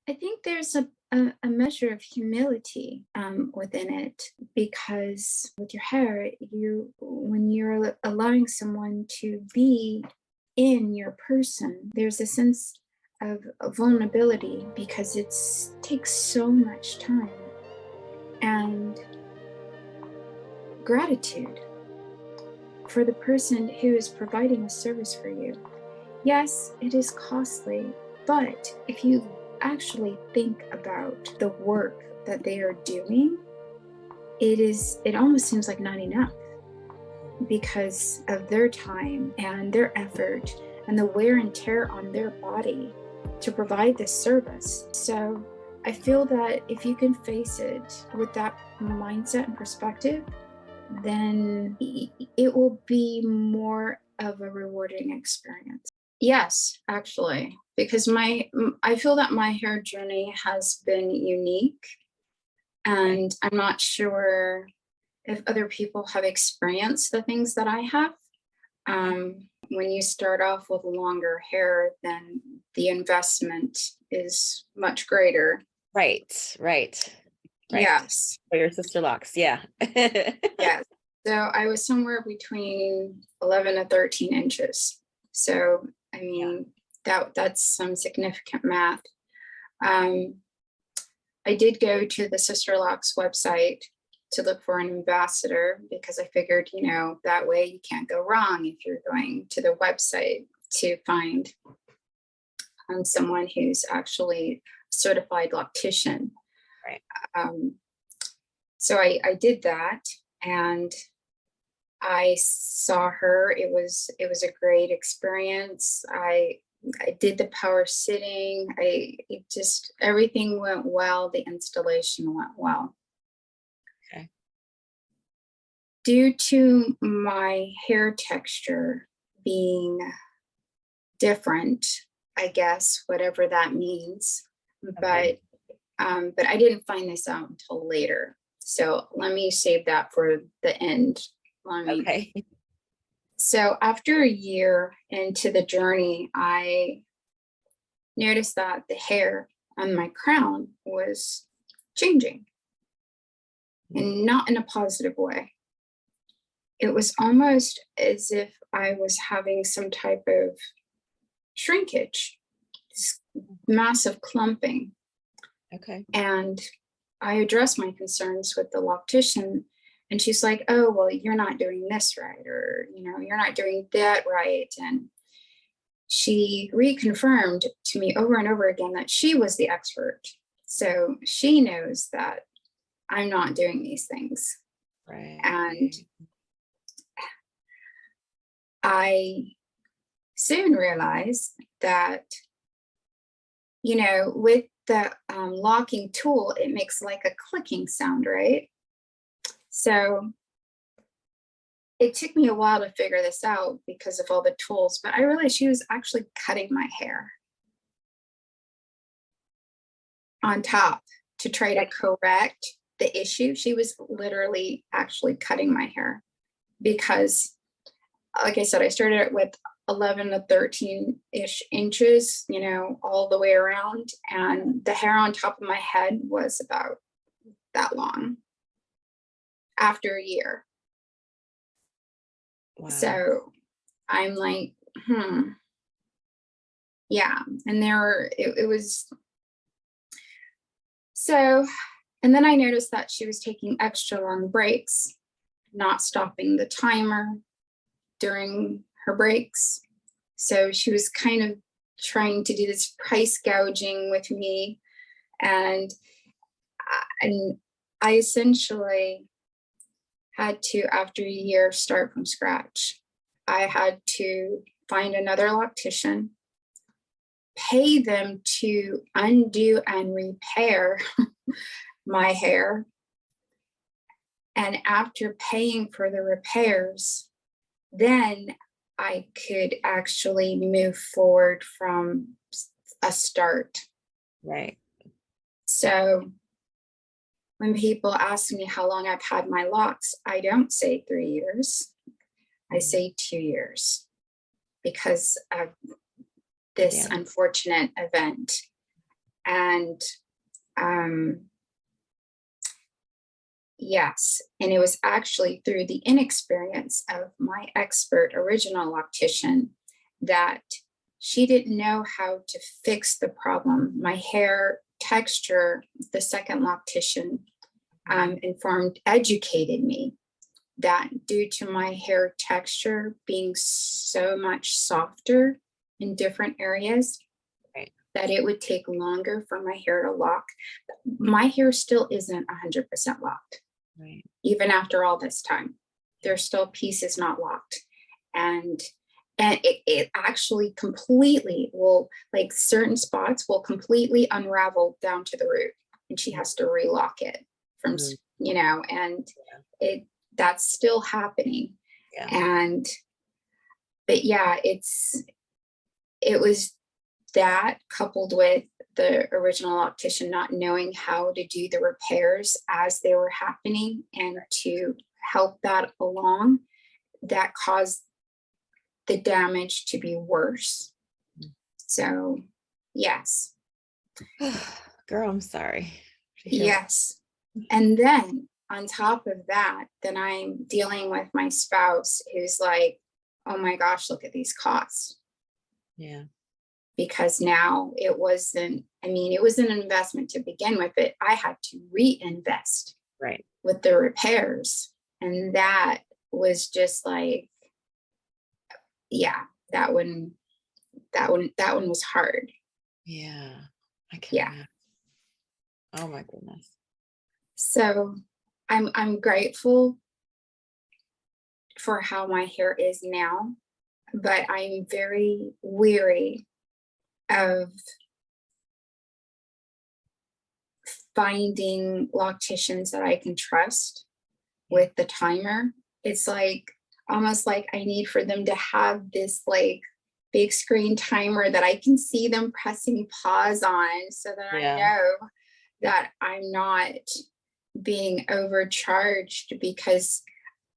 I think there's a measure of humility within it, because with your hair, when you're allowing someone to be in your person, there's a sense of vulnerability because it takes so much time and gratitude for the person who is providing a service for you. Yes, it is costly, but if you actually think about the work that they are doing, it almost seems like not enough because of their time and their effort and the wear and tear on their body to provide this service. So I feel that if you can face it with that mindset and perspective, then it will be more of a rewarding experience. Yes, actually, because I feel that my hair journey has been unique, and I'm not sure if other people have experienced the things that I have. When you start off with longer hair, then the investment is much greater. Right. Yes. For your SisterLocks, yeah. Yes. So I was somewhere between 11 to 13 inches. So, I mean, that's some significant math. I did go to the SisterLocks website to look for an ambassador because I figured, that way you can't go wrong if you're going to the website to find someone who's actually a certified loctician. Right. So I did that, and I saw her. It was a great experience. I did the power sitting. Everything went well. The installation went well. Okay. Due to my hair texture being different, I guess, whatever that means, Okay. but I didn't find this out until later. So let me save that for the end. Okay. So after a year into the journey, I noticed that the hair on my crown was changing, and not in a positive way. It was almost as if I was having some type of shrinkage, this massive clumping. Okay. And I addressed my concerns with the loctician, and she's like, oh, well, you're not doing this right, or, you're not doing that right. And she reconfirmed to me over and over again that she was the expert. So she knows that I'm not doing these things. Right. And I soon realized that, with the locking tool, it makes like a clicking sound, right? So it took me a while to figure this out because of all the tools, but I realized she was actually cutting my hair on top to try to correct the issue. She was literally actually cutting my hair because, like I said, I started with 11 to 13-ish inches, all the way around. And the hair on top of my head was about that long after a year. Wow. So I'm like, yeah. And it was, so, and then I noticed that she was taking extra long breaks, not stopping the timer during her breaks. So she was kind of trying to do this price gouging with me. And I essentially had to, after a year, start from scratch. I had to find another loctician, pay them to undo and repair my hair. And after paying for the repairs, then I could actually move forward from a start. Right. So when people ask me how long I've had my locks, I don't say 3 years. I say 2 years because of this unfortunate event. And yes, and it was actually through the inexperience of my expert original loctician that she didn't know how to fix the problem. My hair texture, the second loctician educated me that due to my hair texture being so much softer in different areas, Right. that it would take longer for my hair to lock. My hair still isn't 100% locked. Right. Even after all this time, there's still pieces not locked. And it actually completely will, like certain spots will completely unravel down to the root, and she has to relock it from, you know, and that's still happening. Yeah. And, but yeah, it was that coupled with the original loctician not knowing how to do the repairs as they were happening and to help that along, that caused the damage to be worse. So yes. Girl, I'm sorry. Yes. And then on top of that, then I'm dealing with my spouse who's like, oh my gosh, look at these costs. Yeah. Because now it wasn't, I mean, it was an investment to begin with, but I had to reinvest Right. with the repairs. And that was just like, yeah, that one was hard. Yeah. I can. Yeah. Oh my goodness. So I'm grateful for how my hair is now, but I'm very weary of finding locticians that I can trust with the timer. It's like almost like I need for them to have this like big screen timer that I can see them pressing pause on, so that I know that I'm not being overcharged, because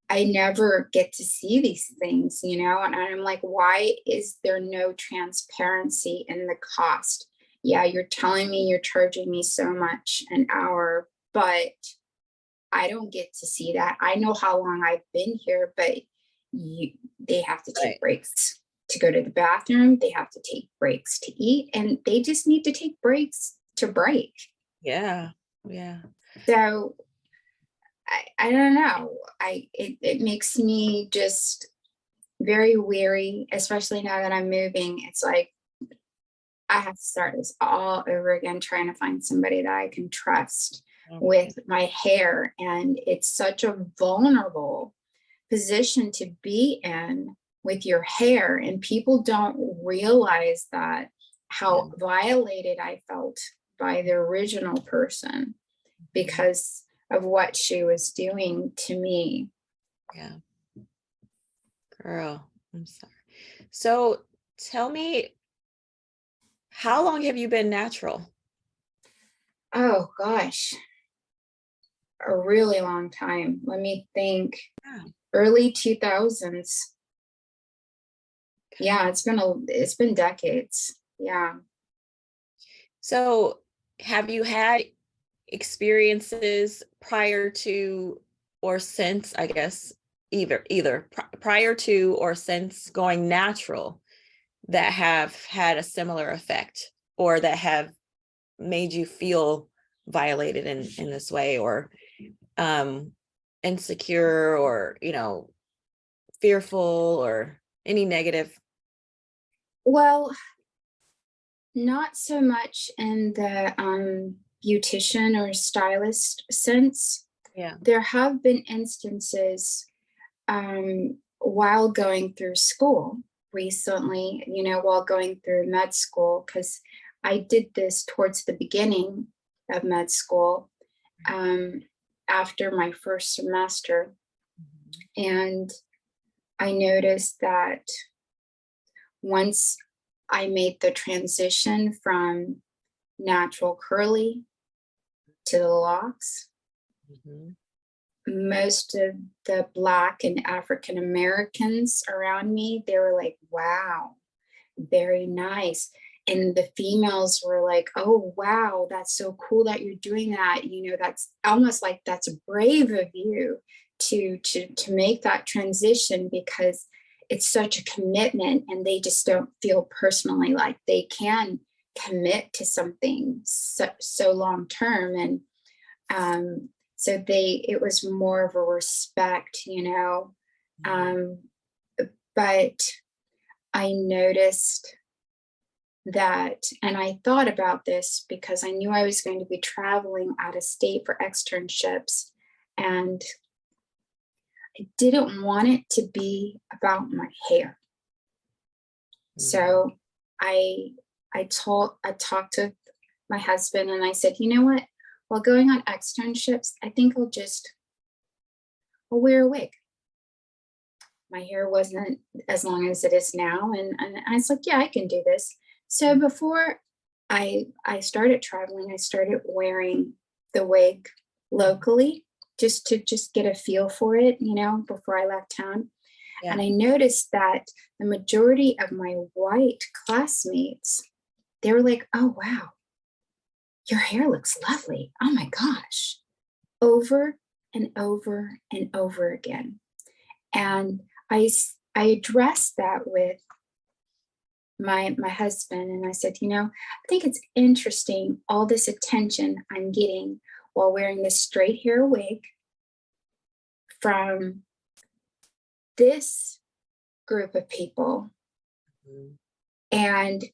I never get to see these things, you know, and I'm like, why is there no transparency in the cost? Yeah, you're telling me you're charging me so much an hour, but I don't get to see that. I know how long I've been here, but they have to take breaks to go to the bathroom. They have to take breaks to eat, and they just need to take breaks to break. Yeah. Yeah. So I don't know. It makes me just very weary, especially now that I'm moving. It's like I have to start this all over again, trying to find somebody that I can trust with my hair. And it's such a vulnerable position to be in with your hair. And people don't realize that, how violated I felt by the original person because of what she was doing to me. Yeah. Girl, I'm sorry. So tell me, how long have you been natural? Oh gosh, a really long time. Let me think. Early 2000s. Okay. Yeah, it's been decades. Yeah. So have you had experiences prior to or since, I guess, either prior to or since going natural that have had a similar effect, or that have made you feel violated in this way, or insecure, or fearful, or any negative? Well, not so much in the beautician or stylist sense. Yeah. There have been instances while going through school recently, while going through med school, because I did this towards the beginning of med school after my first semester. And I noticed that once I made the transition from natural curly to the locks, most of the Black and African Americans around me, they were like, wow, very nice. and the females were like, oh, wow, that's so cool that you're doing that. You know, that's almost like that's brave of you to make that transition, because it's such a commitment, and they just don't feel personally like they can commit to something so long term. And so it was more of a respect, you know. But I noticed that, and I thought about this because I knew I was going to be traveling out of state for externships, and I didn't want it to be about my hair. So I talked to my husband, and I said, you know what? While going on externships, I think I'll wear a wig. My hair wasn't as long as it is now, and I was like, yeah, I can do this. So before I started traveling, I started wearing the wig locally, just to get a feel for it, you know, before I left town. Yeah. And I noticed that the majority of my white classmates, they were like, oh, wow, your hair looks lovely. Oh my gosh. Over and over and over again. And I addressed that with my husband, and I said, you know, I think it's interesting, all this attention I'm getting while wearing this straight hair wig from this group of people. And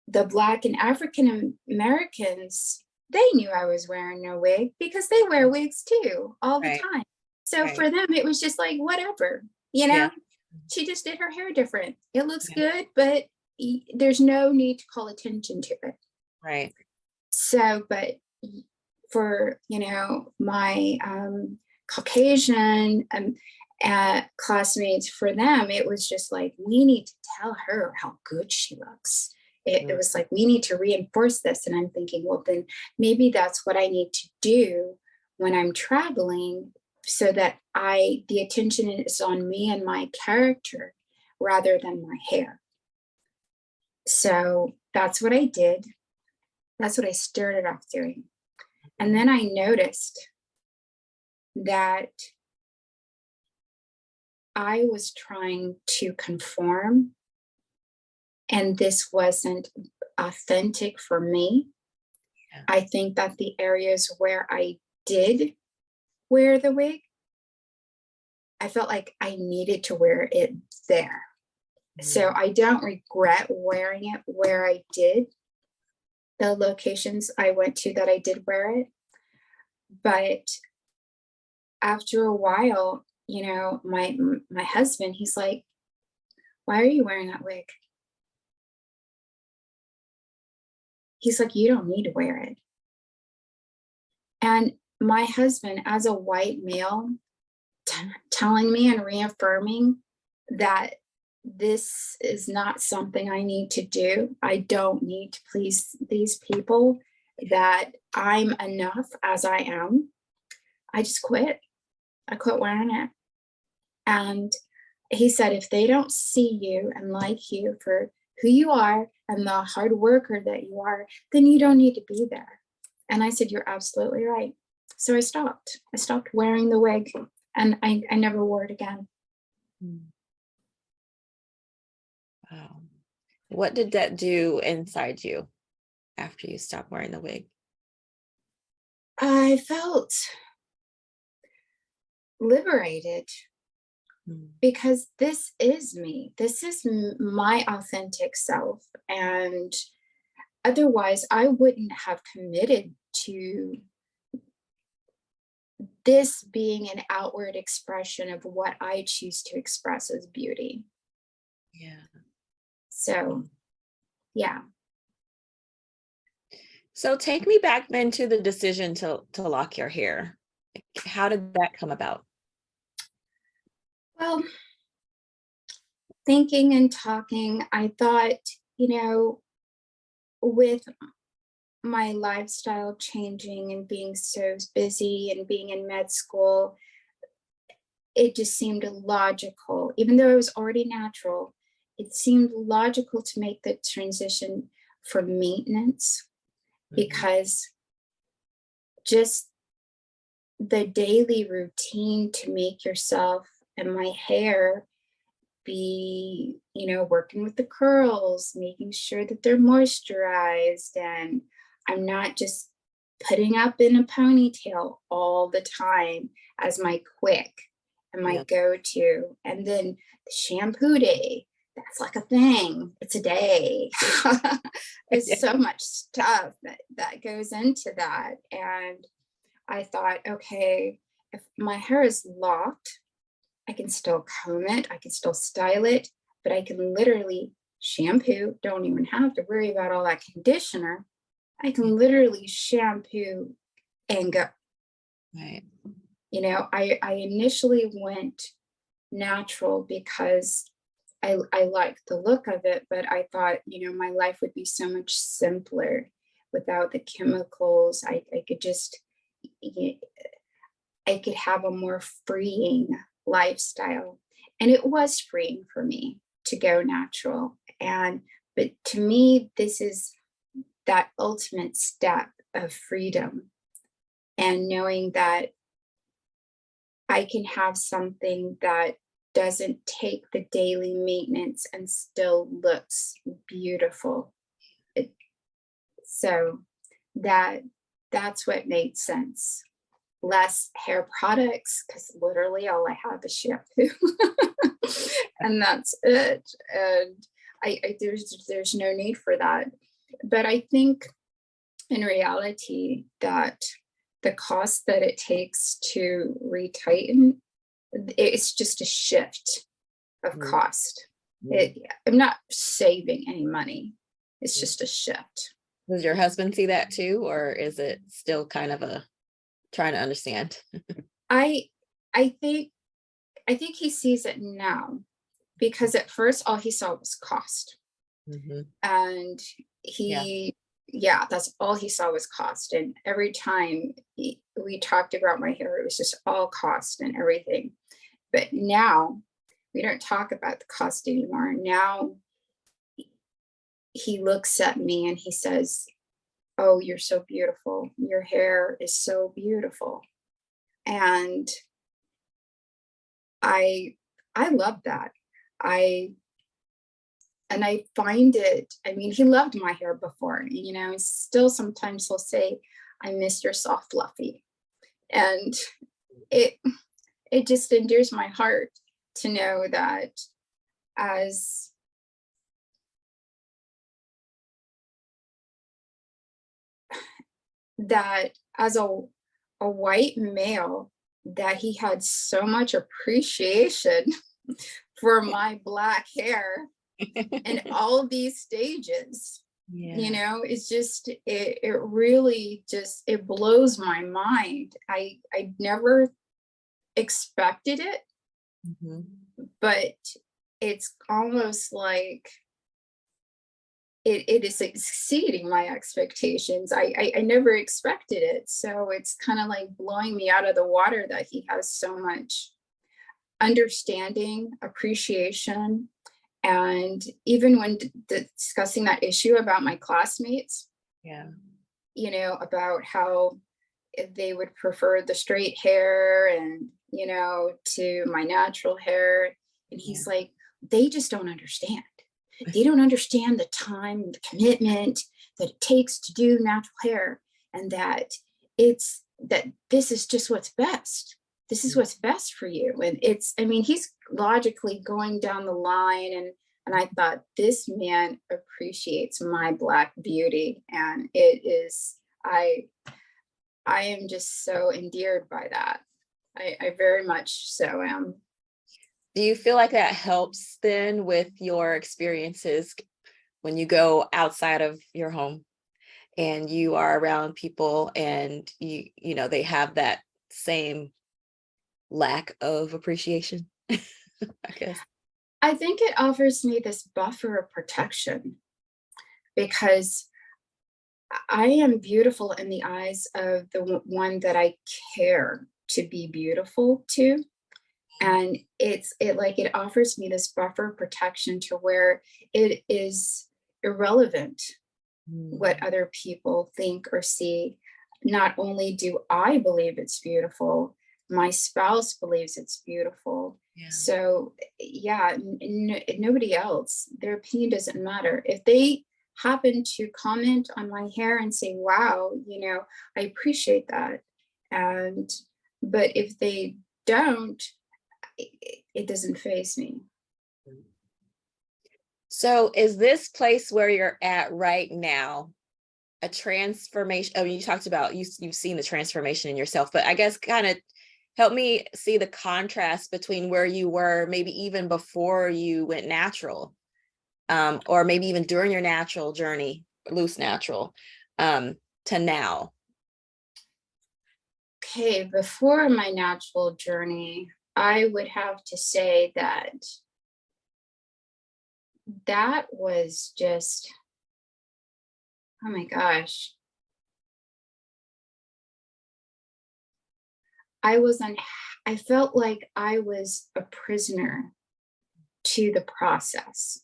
the Black and African Americans, they knew I was wearing a wig because they wear wigs too all the time. So for them, it was just like, whatever, you know, she just did her hair different. It looks good, but there's no need to call attention to it. Right. So, but for, you know, my Caucasian classmates, for them, it was just like, we need to tell her how good she looks. It was like, we need to reinforce this. And I'm thinking, well, then maybe that's what I need to do when I'm traveling, so that the attention is on me and my character rather than my hair. So that's what I did. That's what I started off doing. And then I noticed that I was trying to conform, and this wasn't authentic for me. Yeah. I think that the areas where I did wear the wig, I felt like I needed to wear it there. So I don't regret wearing it where I did, the locations I went to that I did wear it. But after a while, you know, my husband, he's like, why are you wearing that wig? He's like, you don't need to wear it. And my husband, as a white male, telling me and reaffirming that this is not something I need to do. I don't need to please these people, that I'm enough as I am. I just quit. I quit wearing it. And he said, if they don't see you and like you for who you are and the hard worker that you are, then you don't need to be there. And I said, you're absolutely right. So I stopped. I stopped wearing the wig, and I never wore it again. Wow. What did that do inside you after you stopped wearing the wig? I felt liberated, because this is me. This is my authentic self. And otherwise, I wouldn't have committed to this being an outward expression of what I choose to express as beauty. Yeah. So, yeah. So take me back then to the decision to lock your hair. How did that come about? Well, thinking and talking, I thought, you know, with my lifestyle changing and being so busy and being in med school, it just seemed logical, even though it was already natural, it seemed logical to make the transition for maintenance, because just the daily routine to make yourself and my hair be, working with the curls, making sure that they're moisturized, and I'm not just putting up in a ponytail all the time as my quick and my go-to. And then the shampoo day, that's like a thing. It's a day. There's so much stuff that goes into that. And I thought, okay, if my hair is locked, I can still comb it, I can still style it, but I can literally shampoo, don't even have to worry about all that conditioner. I can literally shampoo and go. Right. I initially went natural because I liked the look of it, but I thought, my life would be so much simpler without the chemicals. I could just, I could have a more freeing lifestyle. And it was freeing for me to go natural. But to me, this is that ultimate step of freedom, and knowing that I can have something that doesn't take the daily maintenance and still looks beautiful. So that's what made sense. Less hair products, because literally all I have is shampoo. And that's it. And there's no need for that. But I think in reality that the cost that it takes to retighten, it's just a shift of cost. I'm not saving any money. It's just a shift. Does your husband see that too, or is it still kind of a trying to understand? I think he sees it now, because at first all he saw was cost. And that's all he saw was cost. And every time we talked about my hair, it was just all cost and everything. But now we don't talk about the cost anymore. Now he looks at me and he says, "Oh, you're so beautiful. Your hair is so beautiful." And I love that. I find it, he loved my hair before, still sometimes he'll say, "I miss your soft fluffy." And it just endears my heart to know that as a white male, that he had so much appreciation for my black hair in all these stages. It's just, it really just, it blows my mind. I never expected it, but it's almost like it is exceeding my expectations. I never expected it. So it's kind of like blowing me out of the water that he has so much understanding, appreciation. And even when discussing that issue about my classmates, about how they would prefer the straight hair and, to my natural hair. And he's like, they just don't understand. They don't understand the time and the commitment that it takes to do natural hair, and that this is just what's best. This is what's best for you. And he's logically going down the line, and I thought, this man appreciates my Black beauty, and it is, I am just so endeared by that. I very much so am. Do you feel like that helps then with your experiences when you go outside of your home and you are around people and you know they have that same lack of appreciation? I guess. I think it offers me this buffer of protection, because I am beautiful in the eyes of the one that I care to be beautiful to. And it offers me this buffer protection to where it is irrelevant what other people think or see. Not only do I believe it's beautiful, my spouse believes it's beautiful. Yeah. So yeah, nobody else, their opinion doesn't matter. If they happen to comment on my hair and say, wow, I appreciate that. But if they don't, it doesn't faze me. So is this place where you're at right now a transformation? I mean, you talked about you've seen the transformation in yourself, but I guess kind of help me see the contrast between where you were maybe even before you went natural, or maybe even during your natural journey, loose natural, to now. Okay, before my natural journey, I would have to say that was just, oh my gosh. I felt like I was a prisoner to the process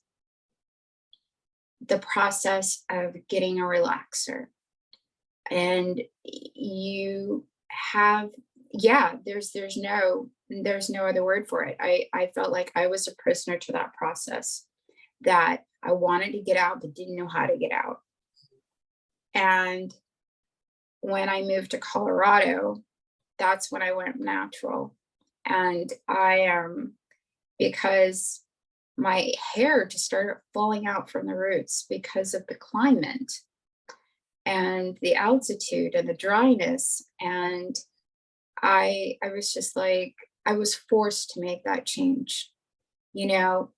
of getting a relaxer. And you have, yeah, there's no other word for it. I felt like I was a prisoner to that process, that I wanted to get out but didn't know how to get out. And when I moved to Colorado, that's when I went natural. And because my hair just started falling out from the roots because of the climate and the altitude and the dryness. And I was just like, I was forced to make that change. I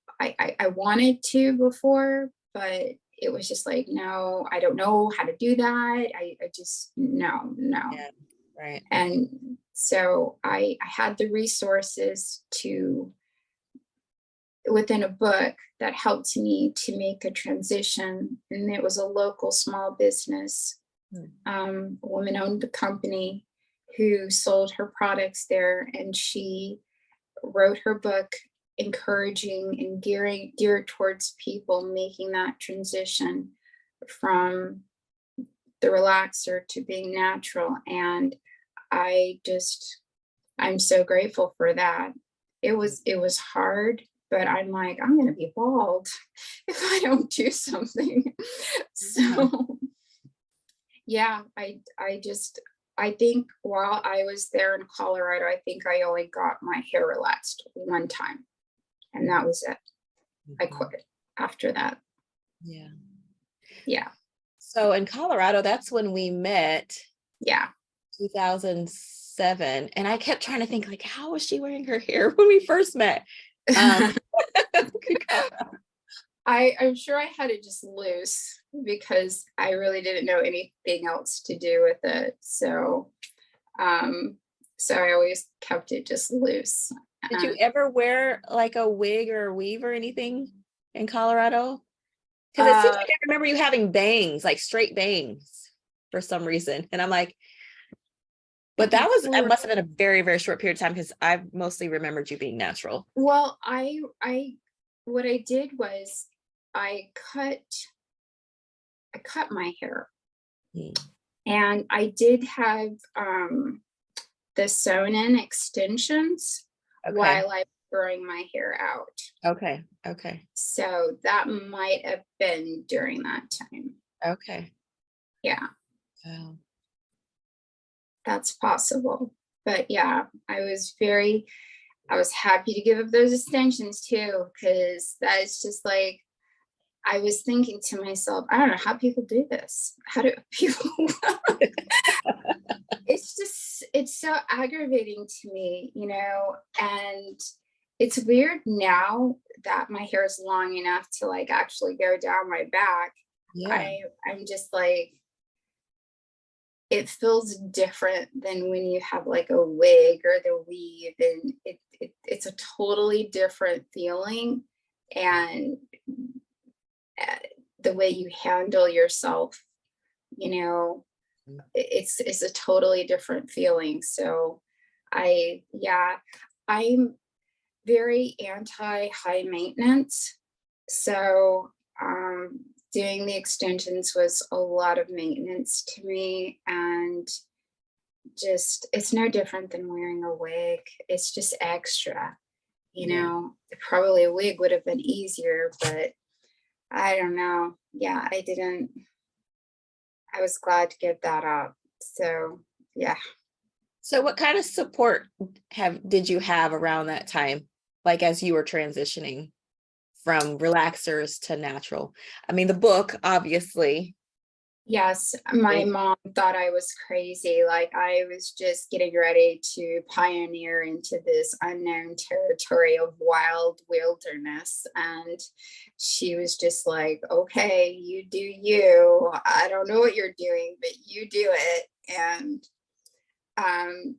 wanted to before, but it was just like, no, I don't know how to do that. I just, no. Yeah, right. And so I had the resources within a book that helped me to make a transition. And it was a local small business. A woman owned the company who sold her products there, and she wrote her book encouraging and geared towards people making that transition from the relaxer to being natural. And I'm so grateful for that. It was hard, but I'm like, I'm gonna be bald if I don't do something. So yeah, I think while I was there in Colorado, I think I only got my hair relaxed one time, and that was it. I quit after that. Yeah. Yeah. So in Colorado, that's when we met. Yeah. 2007. And I kept trying to think, like, how was she wearing her hair when we first met? I'm sure I had it just loose because I really didn't know anything else to do with it. So I always kept it just loose. Did you ever wear like a wig or a weave or anything in Colorado? Because it seems like I remember you having bangs, like straight bangs for some reason. And I'm like, but it must have been a very, very short period of time, because I've mostly remembered you being natural. Well, what I did was I cut my hair. And I did have the sewn in extensions while I was growing my hair out. Okay. So that might have been during that time. Okay. Yeah. Oh. That's possible. But yeah, I was happy to give up those extensions too, because that's just like, I was thinking to myself, I don't know how people do this. How do people? It's so aggravating to me, and it's weird now that my hair is long enough to like actually go down my back. Yeah. I'm just like, it feels different than when you have like a wig or the weave, and it's a totally different feeling. And the way you handle yourself, it's a totally different feeling. So I'm very anti-high maintenance. So doing the extensions was a lot of maintenance to me, and just it's no different than wearing a wig. It's just extra, you Yeah. know. Probably a wig would have been easier, but I don't know. Yeah, I was glad to get that up. So yeah. So what kind of support did you have around that time? Like as you were transitioning from relaxers to natural? I mean, the book, obviously. Yes, my mom thought I was crazy. Like I was just getting ready to pioneer into this unknown territory of wild wilderness. And she was just like, okay, you do you. I don't know what you're doing, but you do it. And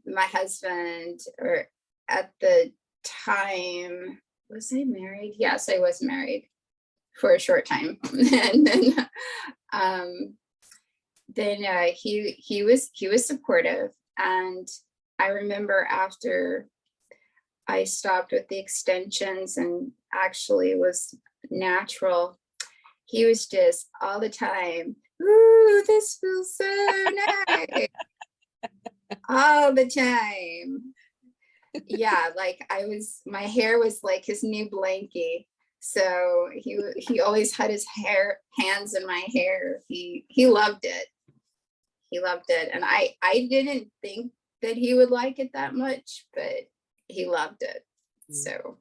my husband, or at the time, was I married? Yes, I was married for a short time. And um then he was supportive, and I remember after I stopped with the extensions and actually was natural, he was just all the time, ooh, this feels so nice, all the time. Yeah, like my hair was like his new blankie. So he always had his hands in my hair. He loved it. He loved it, and I didn't think that he would like it that much, but he loved it. So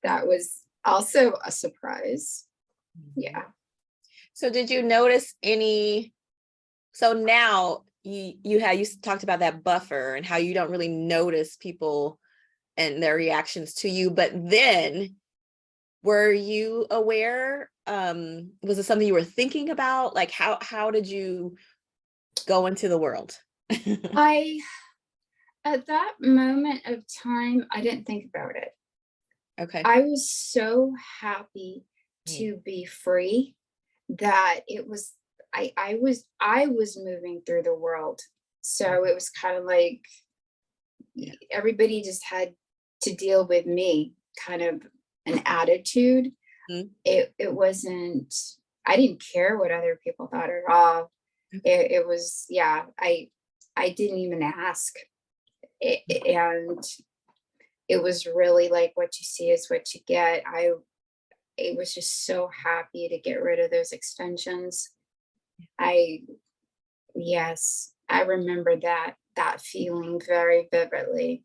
that was also a surprise. Yeah. So did you notice any, so now you talked about that buffer and how you don't really notice people and their reactions to you, but then were you aware, was it something you were thinking about? Like how did you go into the world? I At that moment of time, I didn't think about it. Okay. I was so happy to be free that it was I was moving through the world. So it was kind of like everybody just had to deal with me, kind of an attitude. Mhm. It wasn't, I didn't care what other people thought at all. It was, yeah, I didn't even ask. And it was really like what you see is what you get. I was just so happy to get rid of those extensions. I Yes, I remember that feeling very vividly.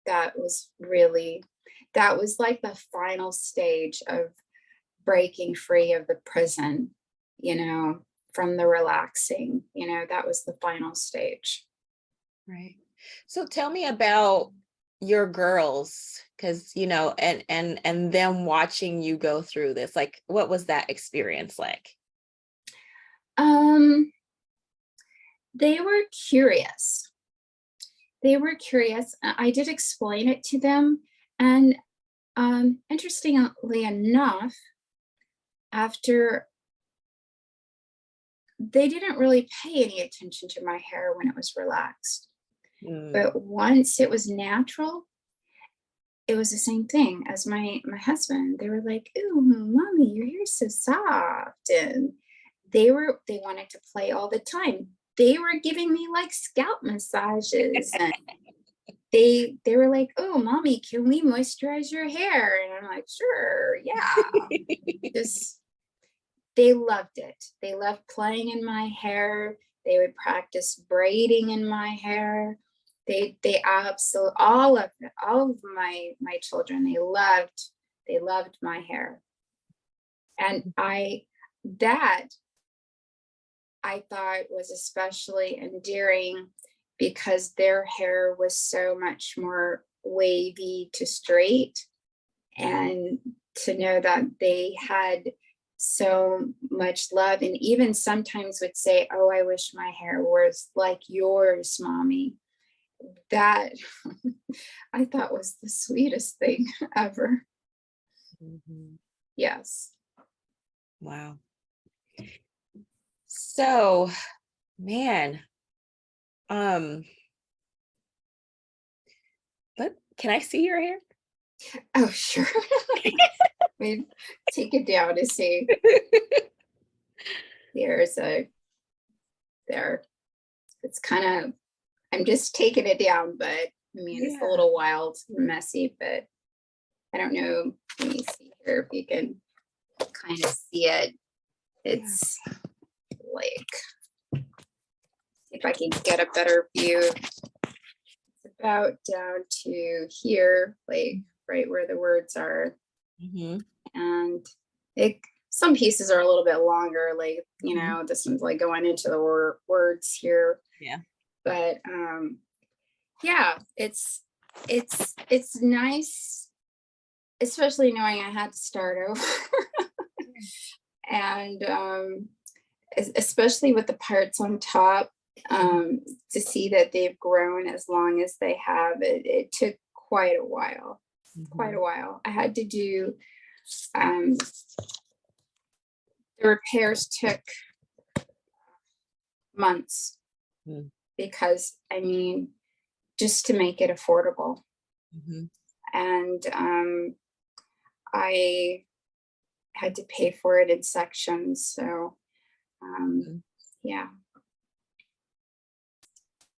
That was really, that was like the final stage of breaking free of the prison, you know, from the relaxing, that was the final stage. Right. So tell me about your girls, because and them watching you go through this. Like, what was that experience like? Um, they were curious. They were curious. I did explain it to them, and interestingly enough, after, they didn't really pay any attention to my hair when it was relaxed. Mm. But once it was natural, it was the same thing as my husband. They were like, "Ooh, mommy, your hair's so soft," and they wanted to play all the time. They were giving me like scalp massages, and they were like, "Oh, mommy, can we moisturize your hair?" And I'm like, "Sure, yeah." Just They loved it. They loved playing in my hair. They would practice braiding in my hair. They absolutely, all of my children, they loved my hair. And that I thought was especially endearing because their hair was so much more wavy to straight, and to know that they had so much love, and even sometimes would say, "Oh, I wish my hair was like yours, mommy." That I thought was the sweetest thing ever. Mhm. Yes. Wow. So, man, but can I see your hair? Oh, sure. We take it down to see. There's a there. It's kind of, I'm just taking it down, but I mean, it's a Yeah. little wild and messy, but I don't know. Let me see here if you can kind of see it. It's like, if I can get a better view, it's about down to here, like right where the words are. And it, some pieces are a little bit longer, like, you know, this one's like going into the words here. Yeah. But yeah, it's nice, especially knowing I had to start over. And especially with the parts on top, to see that they've grown as long as they have. It took quite a while. Quite a while. I had to do the repairs took months because, I mean, just to make it affordable. And I had to pay for it in sections. So yeah.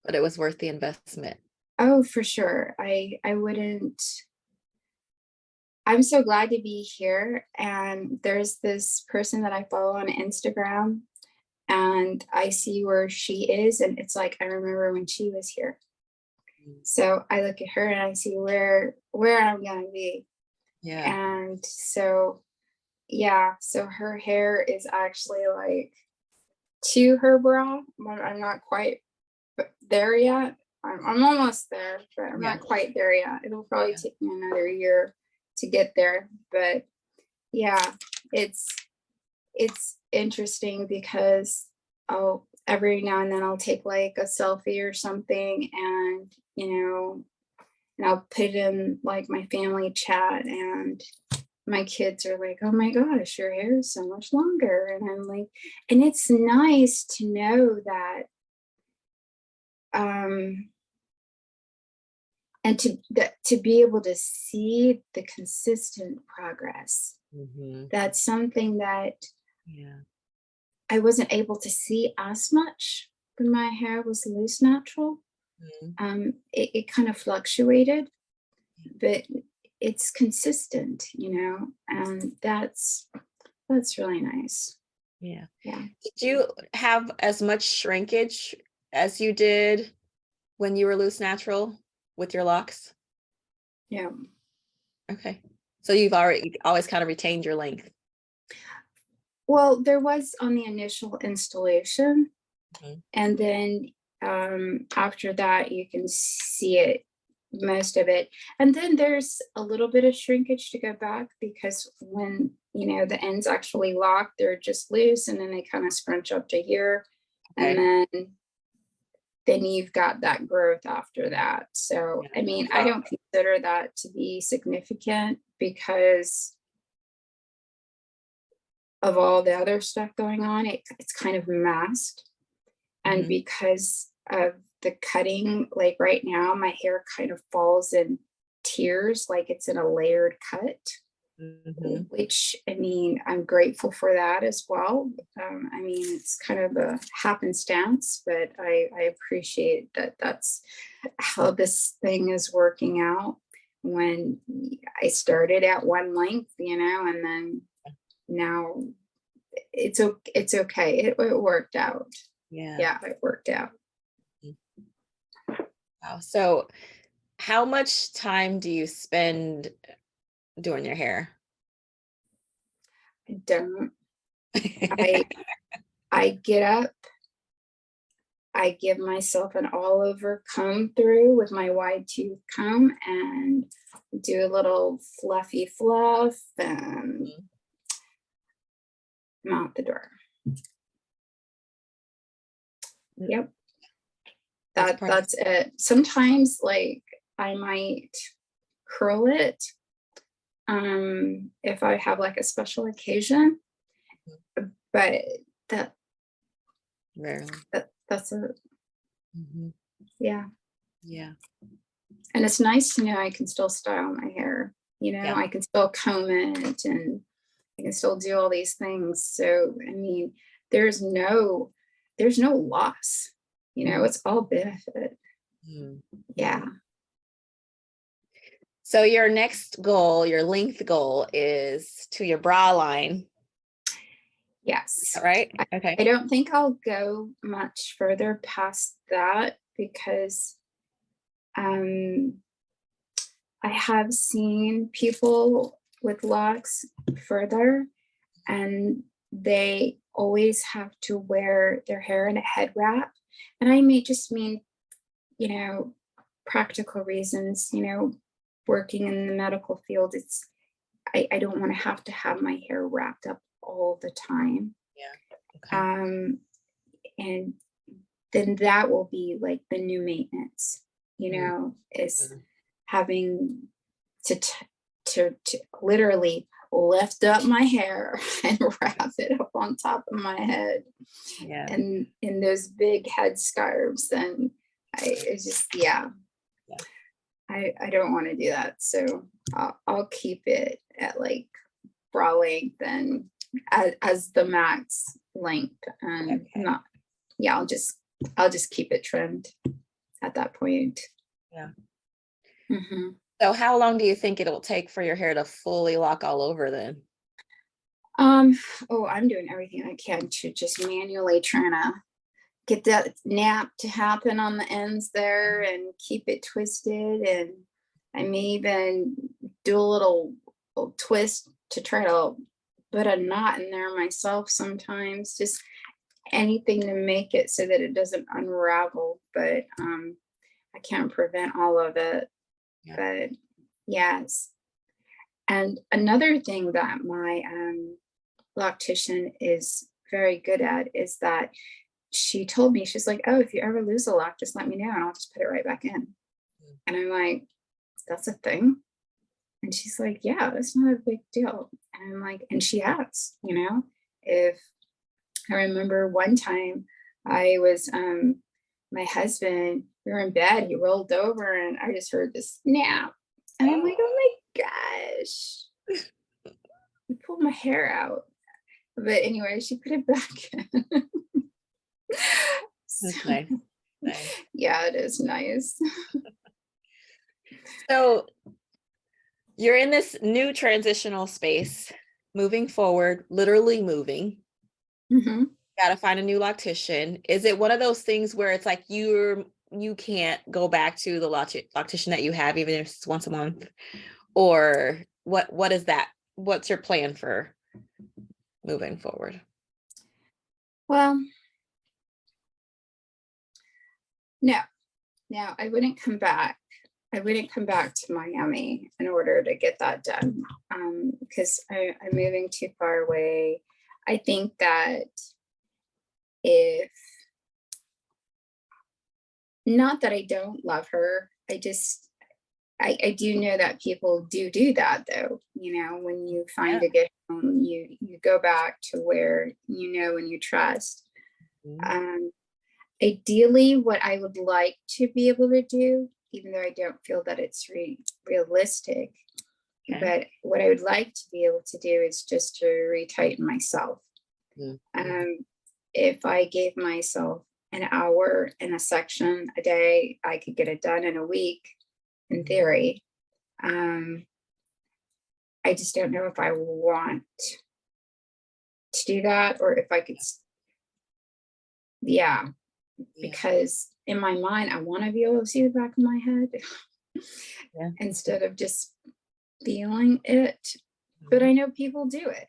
But it was worth the investment. Oh, for sure. I wouldn't. I'm so glad to be here. And there's this person that I follow on Instagram, and I see where she is, and it's like I remember when she was here. So I look at her and I see where I'm gonna be. Yeah. And so yeah, so her hair is actually like to her bra. I'm not quite there yet. I'm almost there, but I'm not quite there yet. It'll probably take me another year to get there. But yeah, it's interesting because every now and then I'll take like a selfie or something, and and I'll put it in like my family chat, and my kids are like, "Oh my gosh, your hair is so much longer." And I'm like, and it's nice to know that and to be able to see the consistent progress. That's something that I wasn't able to see as much when my hair was loose natural. It kind of fluctuated, but it's consistent, and that's really nice. Yeah. Yeah. Did you have as much shrinkage as you did when you were loose natural with your locks? Yeah. Okay. So you've always kind of retained your length. Well, there was on the initial installation, and then after that, you can see it, most of it. And then there's a little bit of shrinkage to go back, because when, the ends actually lock, they're just loose, and then they kind of scrunch up to here. And then you've got that growth after that. So, I mean, I don't consider that to be significant because of all the other stuff going on. It's kind of masked. And because of the cutting, like right now, my hair kind of falls in tiers, like it's in a layered cut, which, I mean, I'm grateful for that as well. I mean, it's kind of a happenstance, but I appreciate that that's how this thing is working out. When I started at one length, and then now it's okay. It worked out. Yeah, it worked out. Wow. So how much time do you spend doing your hair? I don't. I get up, I give myself an all over comb through with my wide tooth comb, and do a little fluffy fluff, and I'm out the door. Yep. That's it. Sometimes, like, I might curl it if I have like a special occasion, but that's it. Yeah. Yeah. And it's nice to know I can still style my hair, Yeah. I can still comb it and I can still do all these things. So, I mean, there's no loss, it's all benefit. Mm. Yeah. So your next goal, your length goal, is to your bra line. Yes. Right? Okay. I don't think I'll go much further past that because I have seen people with locks further, and they always have to wear their hair in a head wrap. And I may just mean, practical reasons, working in the medical field, I don't want to have my hair wrapped up all the time. Yeah. Okay. And then that will be like the new maintenance, is having to literally lift up my hair and wrap it up on top of my head. Yeah. And in those big head scarves. And I don't want to do that. So I'll keep it at like bra length and as the max length. And I'll just keep it trimmed at that point. Yeah. Mm-hmm. So how long do you think it'll take for your hair to fully lock all over then? I'm doing everything I can to just manually trying to get that nap to happen on the ends there and keep it twisted. And I may even do a little twist to try to put a knot in there myself sometimes, just anything to make it so that it doesn't unravel. But I can't prevent all of it. Yeah. But yes. And another thing that my loctician is very good at is that she told me, she's like, oh, if you ever lose a lock, just let me know and I'll just put it right back in. And I'm like, that's a thing? And she's like, yeah, that's not a big deal. And I'm like, and she has, if I remember one time I was, my husband, we were in bed, he rolled over and I just heard this snap. And I'm like, oh my gosh, he pulled my hair out. But anyway, she put it back in. That's nice. Nice. Yeah, it is nice. So you're in this new transitional space, moving forward, literally moving. Mm-hmm. Got to find a new loctician. Is it one of those things where it's like you can't go back to the loctician that you have, even if it's once a month? Or what is that? What's your plan for moving forward? Well, no, I wouldn't come back. I wouldn't come back to Miami in order to get that done because I'm moving too far away. I think that not that I don't love her, I do know that people do that though. When you find a good home, you go back to where and you trust. Mm-hmm. Ideally, what I would like to be able to do, even though I don't feel that it's realistic, but what I would like to be able to do is just to retighten myself. Mm-hmm. If I gave myself an hour in a section a day, I could get it done in a week, in theory. I just don't know if I want to do that or if I could. Yeah. Because in my mind, I want to be able to see the back of my head instead of just feeling it. But I know people do it,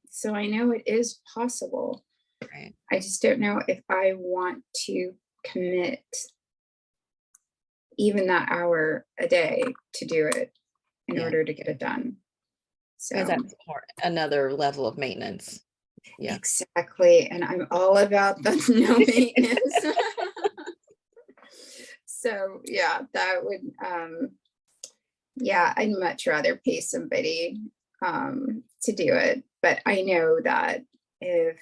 so I know it is possible. Right. I just don't know if I want to commit even that hour a day to do it in order to get it done. So that's another level of maintenance. Yeah, exactly. And I'm all about the no maintenance. So yeah, that would I'd much rather pay somebody to do it. But I know that if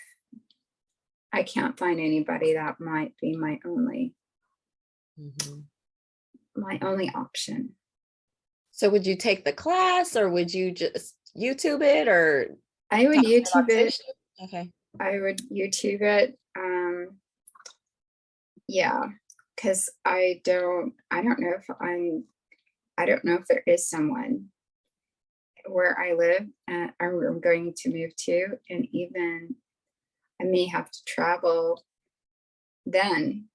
I can't find anybody, that might be my only option. So would you take the class or would you just YouTube it or I would talk to YouTube your it. loctician? Okay. I would YouTube it. Yeah, because I don't know if I don't know if there is someone where I live and I'm going to move to, and even I may have to travel then,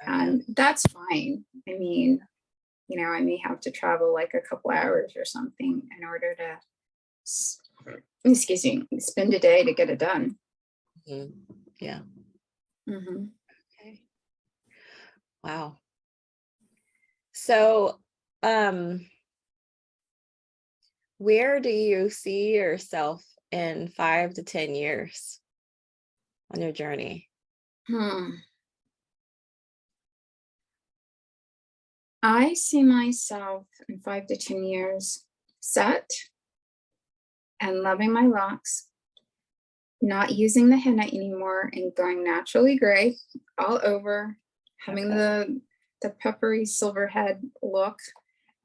Oh, yeah. and that's fine. I mean, you know, I may have to travel like a couple hours or something in order to, excuse me, spend a day to get it done. Mhm. Yeah. Hmm. Okay. Wow. So, where do you see yourself in 5 to 10 years on your journey? I see myself in 5 to 10 years set and loving my locks, not using the henna anymore and going naturally gray all over, having Okay. the peppery silver head look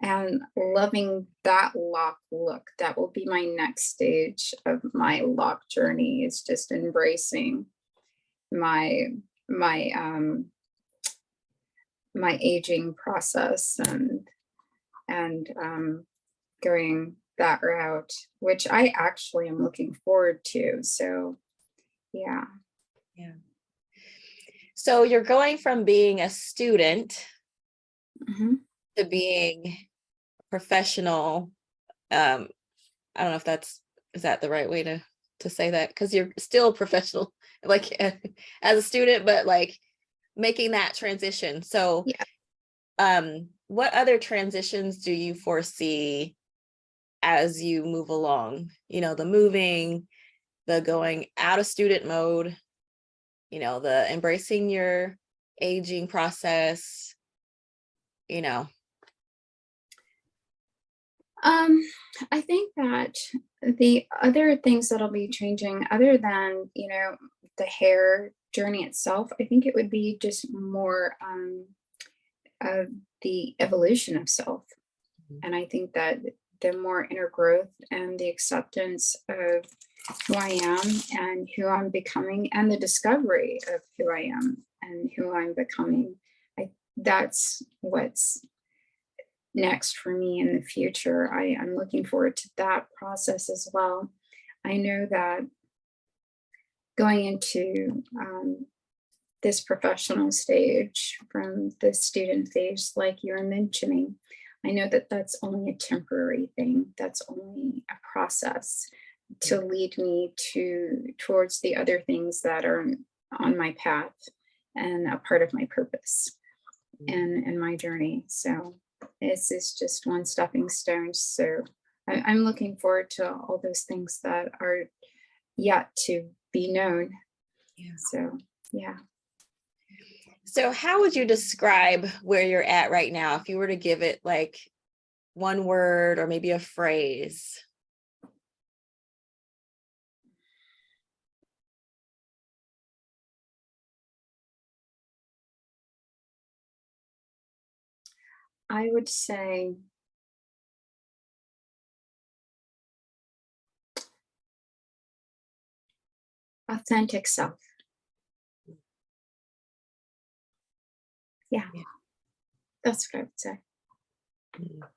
and loving that lock look. That will be my next stage of my lock journey, is just embracing my my my aging process and going that route, which I actually am looking forward to. So yeah. Yeah. So you're going from being a student Mhm. to being professional. I don't know if is that the right way to say that? Because you're still a professional, like as a student, but like making that transition. So, Yeah. what other transitions do you foresee as you move along? You know, the moving, the going out of student mode, you know, the embracing your aging process, you know. Um, I think that the other things that'll be changing, other than, you know, the hair journey itself, I think it would be just more of the evolution of self. Mhm. And I think that the more inner growth and the acceptance of who I am and who I'm becoming, and the discovery of who I am and who I'm becoming, that's what's next for me in the future. I'm looking forward to that process as well. I know that going into this professional stage from the student phase, like you were mentioning, I know that that's only a temporary thing. That's only a process to lead me towards the other things that are on my path and a part of my purpose and my journey. So this is just one stepping stone. So I'm looking forward to all those things that are yet to be known. Yeah. So yeah. So how would you describe where you're at right now if you were to give it like one word or maybe a phrase? I would say authentic self. Yeah, Yeah. that's what I would say. Mm.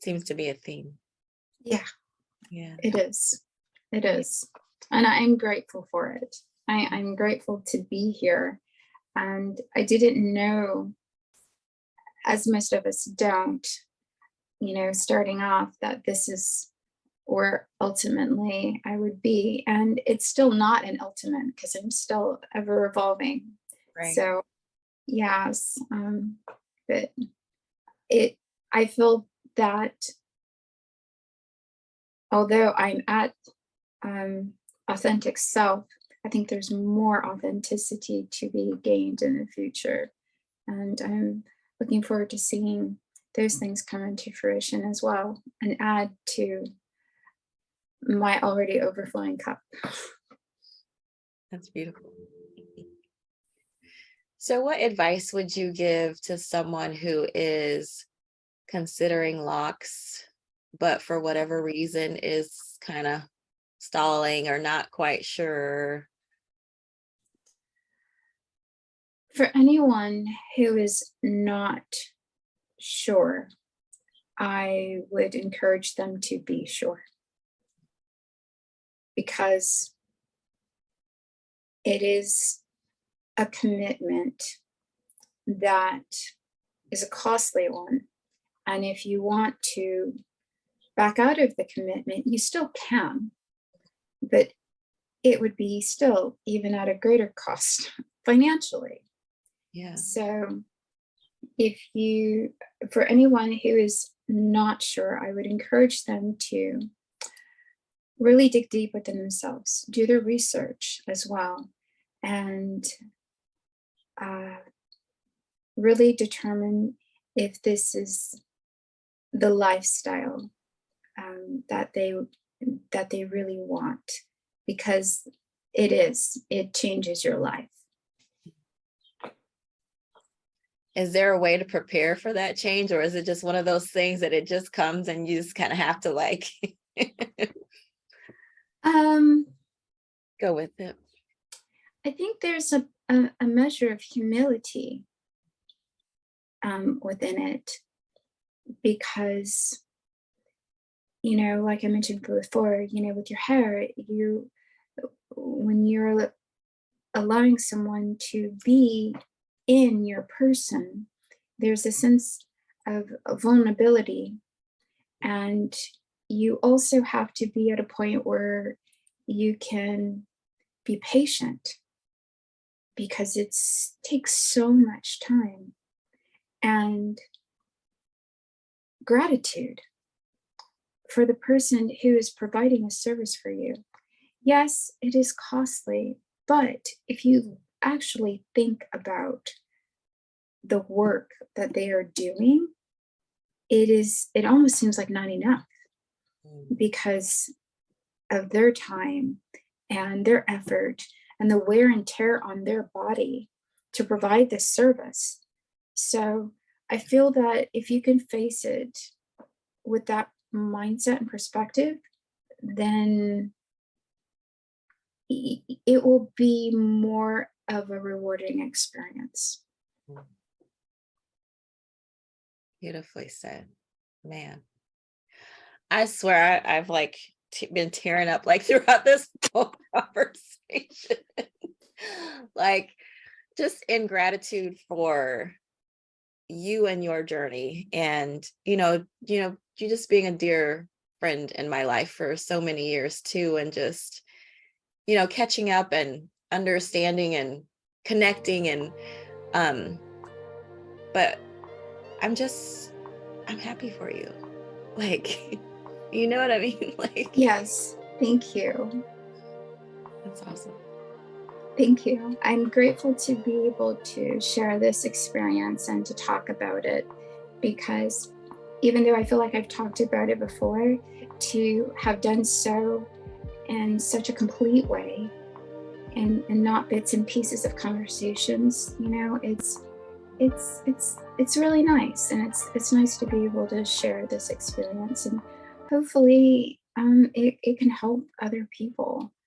Seems to be a theme. Yeah, Yeah. it is. It is. And I'm grateful for it. I'm grateful to be here. And I didn't know, as most of us don't, you know, starting off, that this is where ultimately I would be. And it's still not an ultimate because I'm still ever evolving. Right. So, yes, but it, I feel that although I'm at authentic self, I think there's more authenticity to be gained in the future. And I'm looking forward to seeing those things come into fruition as well and add to my already overflowing cup. That's beautiful. So what advice would you give to someone who is considering Locs, but for whatever reason is kind of stalling or not quite sure? For anyone who is not sure, I would encourage them to be sure, because it is a commitment that is a costly one. And if you want to back out of the commitment, you still can, but it would be still even at a greater cost financially. Yeah. So for anyone who is not sure, I would encourage them to really dig deep within themselves, do their research as well, and really determine if this is the lifestyle that they really want, because it changes your life. Is there a way to prepare for that change, or is it just one of those things that it just comes and you just kind of have to like go with it? I think there's a measure of humility within it, because, like I mentioned before, with your hair, when you're allowing someone to be in your person, there's a sense of vulnerability, and you also have to be at a point where you can be patient, because it takes so much time, and gratitude for the person who is providing a service for you. Yes, it is costly, but if you actually think about the work that they are doing, it almost seems like not enough, because of their time and their effort and the wear and tear on their body to provide this service. So I feel that if you can face it with that mindset and perspective, then it will be more of a rewarding experience. Beautifully said, man. I swear I've like been tearing up like throughout this whole conversation. Like, just in gratitude for you and your journey, and you just being a dear friend in my life for so many years too, and just catching up and understanding and connecting, and but I'm happy for you, like, you know what I mean? Like, Yes, thank you. that's awesome. Thank you. I'm grateful to be able to share this experience and to talk about it, because even though I feel like I've talked about it before, to have done so in such a complete way, and not bits and pieces of conversations, it's really nice, and it's nice to be able to share this experience, and hopefully it can help other people.